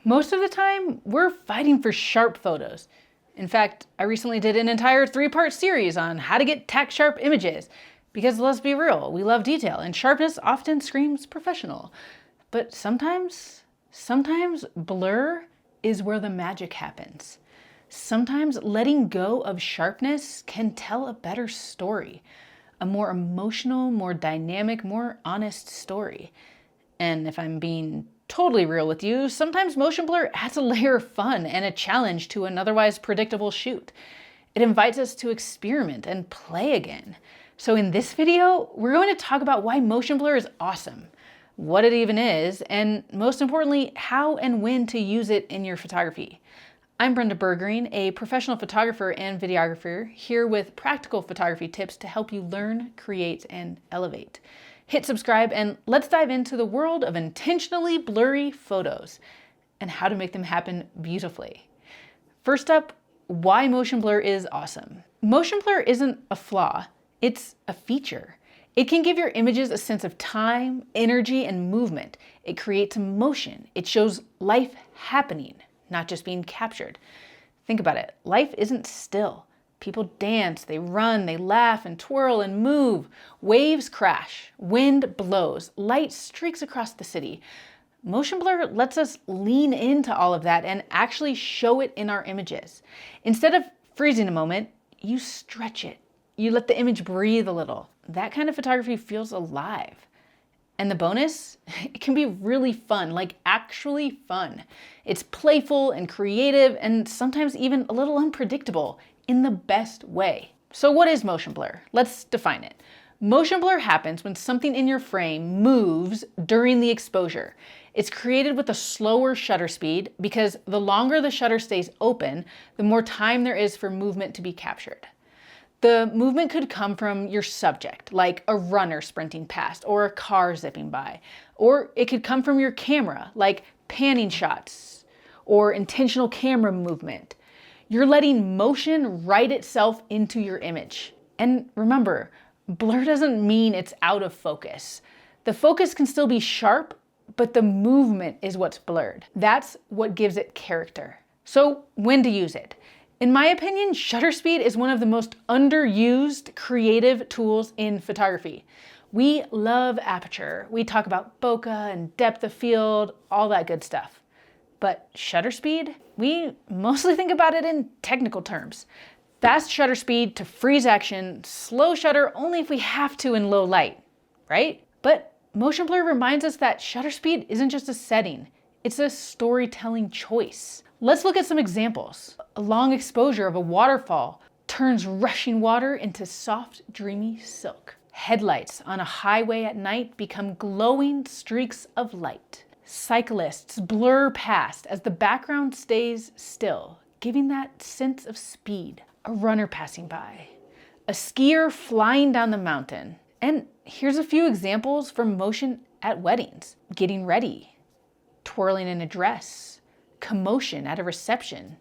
Most of the time, we're fighting for sharp photos. In fact, I recently did an entire 3-part series on how to get tack-sharp images. Because let's be real, we love detail, and sharpness often screams professional. But sometimes blur is where the magic happens. Sometimes letting go of sharpness can tell a better story. A more emotional, more dynamic, more honest story. And if I'm being totally real with you, sometimes motion blur adds a layer of fun and a challenge to an otherwise predictable shoot. It invites us to experiment and play again. So in this video, we're going to talk about why motion blur is awesome, what it even is, and most importantly, how and when to use it in your photography. I'm Brenda Bergreen, a professional photographer and videographer, here with practical photography tips to help you learn, create, and elevate. Hit subscribe and let's dive into the world of intentionally blurry photos and how to make them happen beautifully. First up, why motion blur is awesome. Motion blur isn't a flaw, it's a feature. It can give your images a sense of time, energy, and movement. It creates emotion. It shows life happening, not just being captured. Think about it. Life isn't still. People dance, they run, they laugh and twirl and move. Waves crash, wind blows, light streaks across the city. Motion blur lets us lean into all of that and actually show it in our images. Instead of freezing a moment, you stretch it. You let the image breathe a little. That kind of photography feels alive. And the bonus? It can be really fun, like actually fun. It's playful and creative and sometimes even a little unpredictable in the best way. So what is motion blur? Let's define it. Motion blur happens when something in your frame moves during the exposure. It's created with a slower shutter speed because the longer the shutter stays open, the more time there is for movement to be captured. The movement could come from your subject, like a runner sprinting past or a car zipping by. Or it could come from your camera, like panning shots or intentional camera movement. You're letting motion write itself into your image. And remember, blur doesn't mean it's out of focus. The focus can still be sharp, but the movement is what's blurred. That's what gives it character. So when to use it? In my opinion, shutter speed is one of the most underused creative tools in photography. We love aperture. We talk about bokeh and depth of field, all that good stuff. But shutter speed? We mostly think about it in technical terms. Fast shutter speed to freeze action, slow shutter only if we have to in low light, right? But motion blur reminds us that shutter speed isn't just a setting, it's a storytelling choice. Let's look at some examples. A long exposure of a waterfall turns rushing water into soft, dreamy silk. Headlights on a highway at night become glowing streaks of light. Cyclists blur past as the background stays still, giving that sense of speed. A runner passing by. A skier flying down the mountain. And here's a few examples from motion at weddings. Getting ready. Twirling in a dress. Commotion at a reception,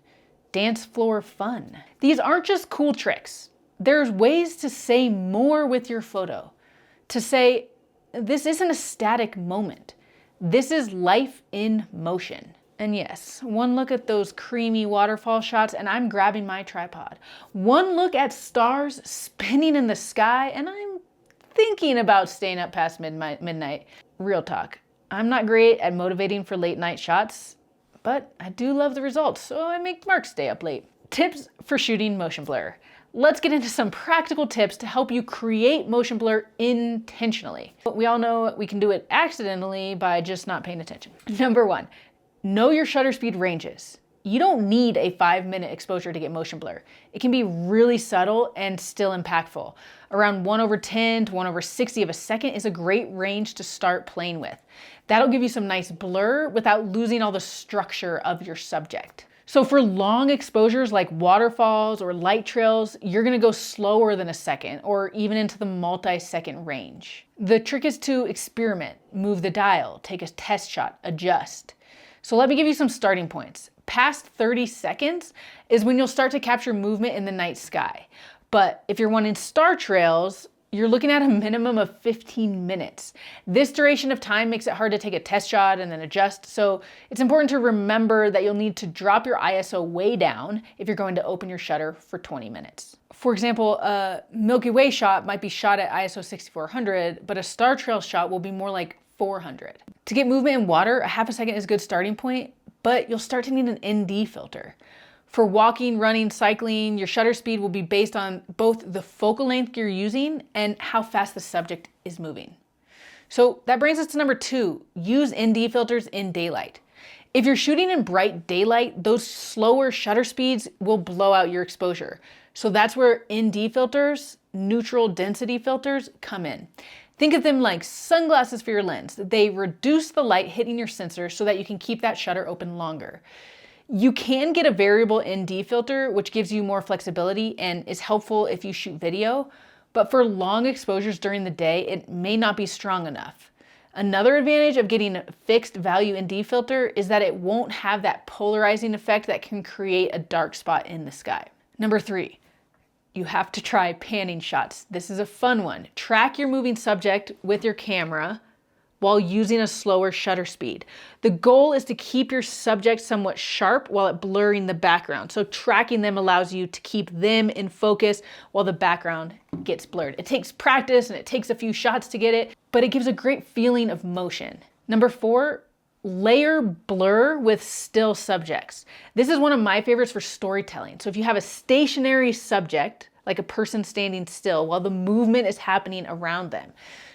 dance floor fun. These aren't just cool tricks. There's ways to say more with your photo. To say, this isn't a static moment. This is life in motion. And yes, one look at those creamy waterfall shots and I'm grabbing my tripod. One look at stars spinning in the sky and I'm thinking about staying up past midnight. Real talk, I'm not great at motivating for late night shots, but I do love the results, so I make Mark stay up late. Tips for shooting motion blur. Let's get into some practical tips to help you create motion blur intentionally. But we all know we can do it accidentally by just not paying attention. Number 1, know your shutter speed ranges. You don't need a 5-minute exposure to get motion blur. It can be really subtle and still impactful. Around 1/10 to 1/60 of a second is a great range to start playing with. That'll give you some nice blur without losing all the structure of your subject. So for long exposures like waterfalls or light trails, you're gonna go slower than a second or even into the multi-second range. The trick is to experiment, move the dial, take a test shot, adjust. So let me give you some starting points. Past 30 seconds is when you'll start to capture movement in the night sky. But if you're wanting star trails, you're looking at a minimum of 15 minutes. This duration of time makes it hard to take a test shot and then adjust, so it's important to remember that you'll need to drop your ISO way down if you're going to open your shutter for 20 minutes. For example, a Milky Way shot might be shot at ISO 6400, but a star trail shot will be more like 400. To get movement in water, a half a second is a good starting point, but you'll start to need an ND filter. For walking, running, cycling, your shutter speed will be based on both the focal length you're using and how fast the subject is moving. So that brings us to number 2, use ND filters in daylight. If you're shooting in bright daylight, those slower shutter speeds will blow out your exposure. So that's where ND filters, neutral density filters, come in. Think of them like sunglasses for your lens. They reduce the light hitting your sensor so that you can keep that shutter open longer. You can get a variable ND filter, which gives you more flexibility and is helpful if you shoot video, but for long exposures during the day, it may not be strong enough. Another advantage of getting a fixed value ND filter is that it won't have that polarizing effect that can create a dark spot in the sky. Number 3, you have to try panning shots. This is a fun one. Track your moving subject with your camera while using a slower shutter speed. The goal is to keep your subject somewhat sharp while it blurring the background. So tracking them allows you to keep them in focus while the background gets blurred. It takes practice and it takes a few shots to get it, but it gives a great feeling of motion. Number 4, layer blur with still subjects. This is one of my favorites for storytelling. So if you have a stationary subject, like a person standing still while the movement is happening around them.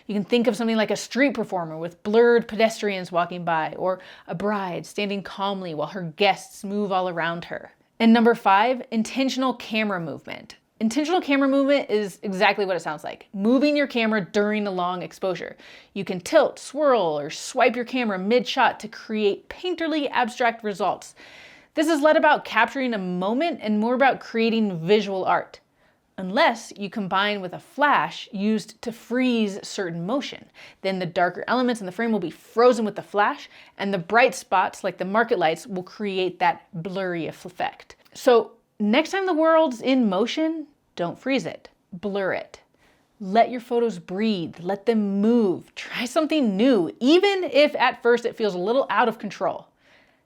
You can think of something like a street performer with blurred pedestrians walking by, or a bride standing calmly while her guests move all around her. And number 5, intentional camera movement. Intentional camera movement is exactly what it sounds like, moving your camera during a long exposure. You can tilt, swirl, or swipe your camera mid-shot to create painterly abstract results. This is less about capturing a moment and more about creating visual art. Unless you combine with a flash used to freeze certain motion. Then the darker elements in the frame will be frozen with the flash, and the bright spots, like the market lights, will create that blurry effect. So next time the world's in motion, don't freeze it, blur it. Let your photos breathe, let them move, try something new, even if at first it feels a little out of control.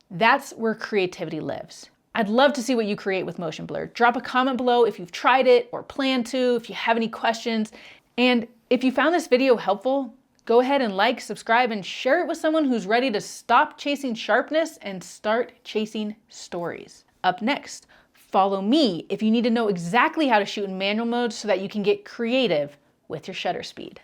That's where creativity lives. I'd love to see what you create with motion blur. Drop a comment below if you've tried it or plan to, if you have any questions. And if you found this video helpful, go ahead and like, subscribe, and share it with someone who's ready to stop chasing sharpness and start chasing stories. Up next, follow me if you need to know exactly how to shoot in manual mode so that you can get creative with your shutter speed.